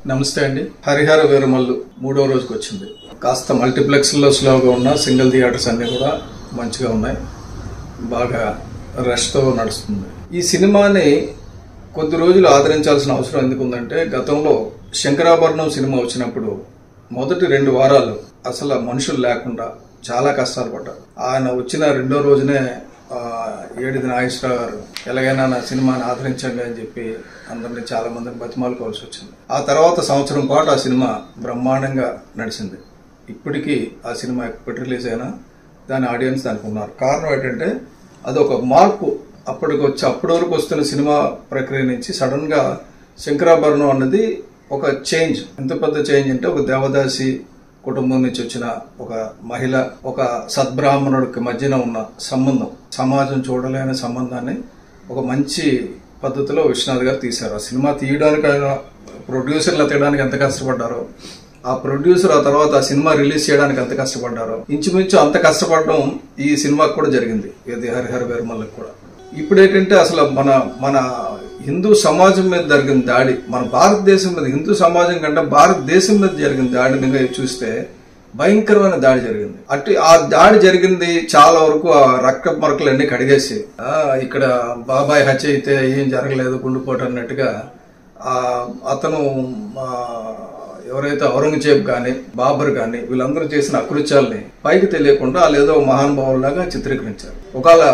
నమస్తే అండి. హరిహర వీరమల్లు మూడో రోజుకి వచ్చింది. కాస్త మల్టీప్లెక్స్లో స్లోగా ఉన్న సింగిల్ థియేటర్స్ అన్నీ కూడా మంచిగా ఉన్నాయి. బాగా రష్తో నడుస్తుంది. ఈ సినిమాని కొద్ది రోజులు ఆదరించాల్సిన అవసరం ఎందుకుందంటే, గతంలో శంకరాభరణం సినిమా వచ్చినప్పుడు మొదటి 2 వారాలు అసలు మనుషులు లేకుండా చాలా కష్టాలు పడ్డారు. ఆయన వచ్చిన రెండో రోజునే ఏడిది నాగేశ్వరరావు గారు ఎలాగైనా నా సినిమాని ఆదరించండి అని చెప్పి అందరినీ చాలా మందిని బతిమాలుకోవాల్సి వచ్చింది. ఆ తర్వాత సంవత్సరం పాటు ఆ సినిమా బ్రహ్మాండంగా నడిచింది. ఇప్పటికీ ఆ సినిమా ఎప్పుడు రిలీజ్ అయినా దాని ఆడియన్స్ దానికి ఉన్నారు. కారణం ఏంటంటే అది ఒక మార్పు. అప్పటి వరకు వస్తున్న సినిమా ప్రక్రియ నుంచి సడన్ గా శంకరాభరణం అన్నది ఒక చేంజ్. ఎంత పెద్ద చేంజ్ అంటే, ఒక దేవదాసి కుటుంబం నుంచి వచ్చిన ఒక మహిళ, ఒక సద్బ్రాహ్మణుడికి మధ్యన ఉన్న సంబంధం, సమాజం చూడలేని సంబంధాన్ని ఒక మంచి పద్ధతిలో విశ్వనాథ్ గారు తీశారు. ఆ సినిమా తీయడానికి ఆయన ప్రొడ్యూసర్లు తీయడానికి ఎంత కష్టపడ్డారో, ఆ ప్రొడ్యూసర్ ఆ తర్వాత ఆ సినిమా రిలీజ్ చేయడానికి ఎంత కష్టపడ్డారో, ఇంచుమించు అంత కష్టపడడం ఈ సినిమాకి కూడా జరిగింది. ఇది హరిహర వీరమల్లుకి కూడా. ఇప్పుడు ఏంటంటే, అసలు మన హిందూ సమాజం మీద జరిగిన దాడి, మన భారతదేశం మీద, హిందూ సమాజం కంటే భారతదేశం మీద జరిగిన దాడిని చూస్తే భయంకరమైన దాడి జరిగింది. ఆ దాడి జరిగింది చాలా వరకు ఆ రక్త మరకలన్నీ కడిగేసి, ఇక్కడ బాబాయ్ హత్య అయితే ఏం జరగలేదు, గుండుపోటు అన్నట్టుగా అతను ఎవరైతే ఔరంగజేబ్ గాని, బాబర్ గాని వీళ్ళందరూ చేసిన అకృత్యాలని పైకి తెలియకుండా వాళ్ళేదో మహానుభావులాగా చిత్రీకరించారు. ఒకవేళ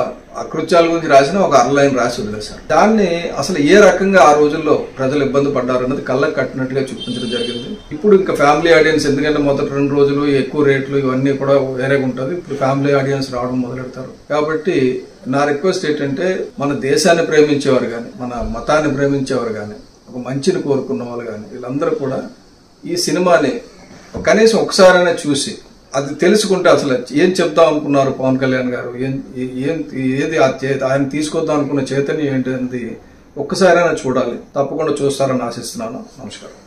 అకృత్యాల గురించి రాసిన ఒక అర్లైన్ రాసి వదిలేశారు. దాన్ని అసలు ఏ రకంగా ఆ రోజుల్లో ప్రజలు ఇబ్బంది పడ్డారు అన్నది కళ్ళకు కట్టినట్టుగా చూపించడం జరిగింది. ఇప్పుడు ఇంకా ఫ్యామిలీ ఆడియన్స్, ఎందుకంటే మొదటి 2 రోజులు ఎక్కువ రేట్లు ఇవన్నీ కూడా వేరేగా ఉంటుంది. ఇప్పుడు ఫ్యామిలీ ఆడియన్స్ రావడం మొదలెడతారు. కాబట్టి నా రిక్వెస్ట్ ఏంటంటే, మన దేశాన్ని ప్రేమించేవారు కానీ, మన మతాన్ని ప్రేమించేవారు కానీ, ఒక మంచిని కోరుకున్న వాళ్ళు కానీ, వీళ్ళందరూ కూడా ఈ సినిమాని కనీసం ఒకసారైనా చూసి, అది తెలుసుకుంటే అసలు ఏం చెప్తాం అనుకున్నారు పవన్ కళ్యాణ్ గారు, ఏది ఆయన తీసుకొద్దాం అనుకున్న చైతన్యం ఏంటి అనేది ఒక్కసారైనా చూడాలి. తప్పకుండా చూస్తారని ఆశిస్తున్నాను. నమస్కారం.